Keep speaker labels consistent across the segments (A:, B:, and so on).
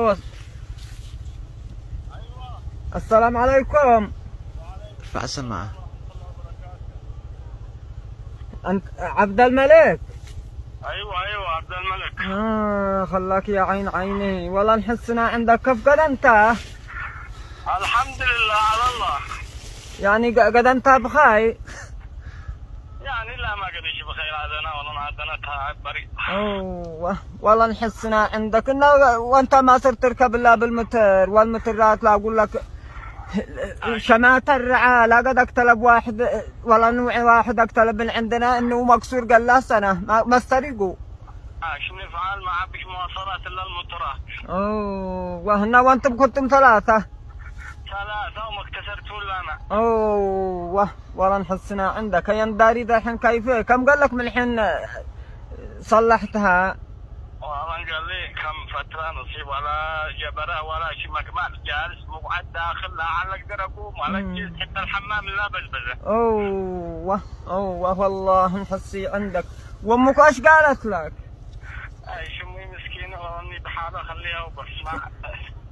A: الو السلام عليكم.
B: ارفع السماعة.
A: انت عبد الملك؟
C: ايوه عبد الملك.
A: خلاك يا عين عيني، والله نحسنا عندك. كيف قد انت؟
C: الحمد لله على الله.
A: يعني قد انت بخير؟
C: يعني لا ما قد شي بخير عادنا والله عادنا تعب بريء.
A: اوه والله نحسنا عندك انه وانت ما صرت تركب الا بالمتر، والمترات لا اقول لك شمات الرعاة لا قد اقتلب واحد، والله نوع واحد اقتلب من عندنا انه مكسور قال له سنه ما استرقوا.
C: شو نفعل؟ ما عبش مواصلات الا المترات.
A: اوه وهنا وانتم كنتم ثلاثه
C: وما اكتسرتوا الا انا.
A: اوه والله نحسنا عندك. هي داري ذا الحين كيف؟ كم قال لك من الحين صلحتها؟
C: والله قال لي كم فتره نصيب ولا جبره ولا شيء مكمل، جالس مقعد داخل لا على اقدر اقوم ولا اجلس حتى الحمام لا بزبزه.
A: اوه والله نحسي عندك. وامك ايش قالت لك؟
C: شمي مسكينه والله بحالها خليها وبس. ما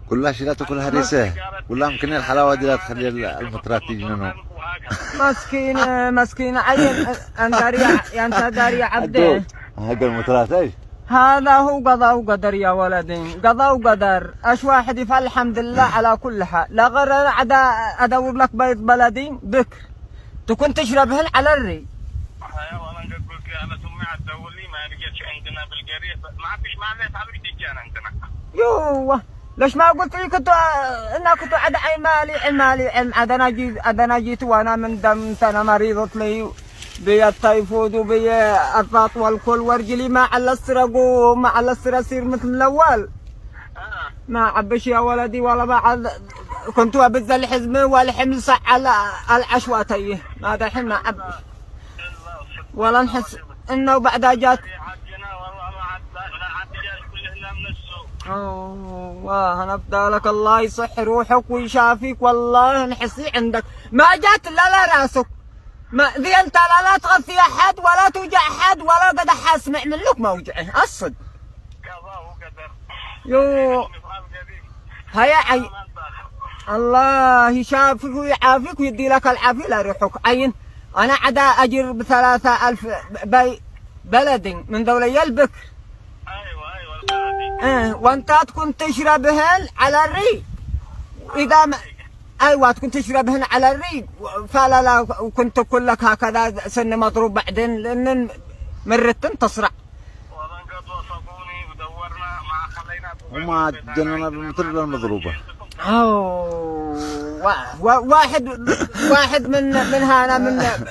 B: كلها شيلات وكلها هريسة، كلها يمكن الحلاوة دي لا تخلي المطرات تيجي منهم.
A: مسكينة عين. انت داري يا عبدين
B: هاك المطرات ايش؟
A: هذا هو قضاء وقدر يا ولدي، قضاء وقدر. اش واحد يفعل الحمد لله على كل حال. لا غير عدا ادور لك بيض بلدي بكر تكون تشربهن على الري.
C: والله نقول لك انا امي عتدور لي ما لقيتش عندنا بالقريه، ما عبش ما لقيت على تجي عندنا.
A: يوه ليش ما قلت لي كنت انك كنت عاد عين مالي عاد جيت وانا من دم سنه مريضت لي بي التيفود وبي الضغط والكل ورجلي ما على السرقوا ما على السراسير مثل الاول. ما عبش يا ولدي والله ما كنت ابز الحزمه والحمل صح على العشواتيه. هذا الحين ما عبش والله نحس انه بعدها جات. اوه انا بدالك الله يصح روحك ويشافيك. والله نحسي عندك ما جات لا راسك ما ذي انت لا تغثي احد ولا توجع احد ولا قد اسمع من لك موجعه الصد.
C: قضاء وقدر.
A: يو هيا عين الله يشافيك ويعافيك ويدي لك العافيه لا روحك. عين انا عدا اجر ب3000 بلدي من دولي البكر. وانت تكون تشربهن على الريق اذا ما ايوه تكون تشربهن على الريق. فلا كنت اقول لك هكذا سن مضروب بعدين لان مرتن تصرع.
C: والله قد وصفوني ودورنا ما خلينا
B: وما جننا بالمطر المضروبة.
A: واحد من هنا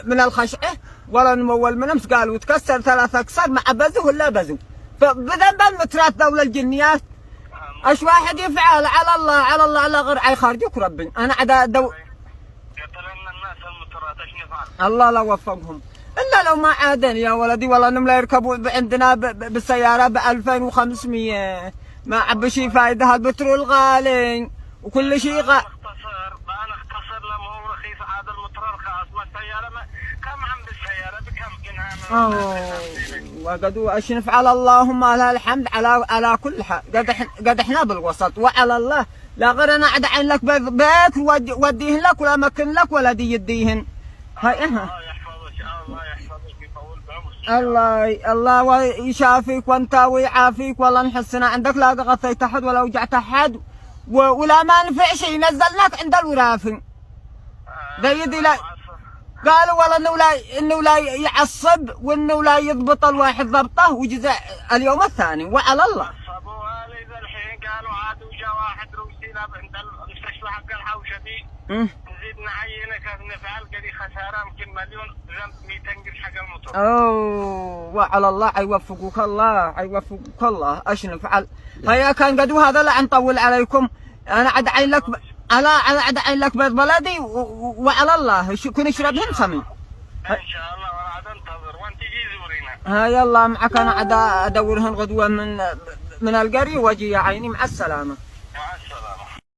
A: من الخشعه ولا نمول من امس قالوا تكسر 3 اكسار مع بزو ولا بزو. فبذنب المترات دولة الجنيات ايش واحد يفعل على الله على غير عي خارجك ربي. انا عدا
C: قتلنا الناس المترات ايش نفعل؟
A: الله لا وفقهم الا لو ما عادن يا ولدي. والله انهم لا يركبوا عندنا بالسياره ب 2500 ما عبشي فايده. البترول غالي وكل شيء
C: انا اختصر لما هو رخيص عاد المتر رخاص. ما السياره كم عم بالسياره بكم جنها
A: وقد ايش نفعل. اللهم لها الحمد على كل حال. قد احنا بالوسط وعلى الله لا غير انا عاد عين لك بيت وديهن لك ولا مكن لك ولا دي يديهن. هاي
C: الله يحفظك ويطول بعمرك.
A: الله يشافيك وانت ويعافيك. والله نحسنا عندك لا غثيت احد ولا وجعت احد ولا ما نفع شيء. نزلناك عند الورافن ذي لا قالوا والله انه لا يعصب وانه لا يضبط الواحد ضبطه وجزاء اليوم الثاني وعلى الله.
C: صبوها لي ذا الحين قالوا عاد وجا واحد روسينا عند المستشفى حق الحوشه دي. نزيد نعينك نفعل قدي خساره يمكن مليون ذنب 200 قرش حق الموتور.
A: وعلى الله يوفقك الله ايش نفعل. هيا كان قدو هذا لا نطول عليكم. انا عاد عين لك عاد عين لك بيض بلدي وعلى الله كن اشربهن سمي
C: ان شاء الله. وانا عاد انتظر وانت جي زورينا.
A: هيا الله معك. انا عاد ادورهن غدوه من القريه واجي يا عيني. مع السلامه.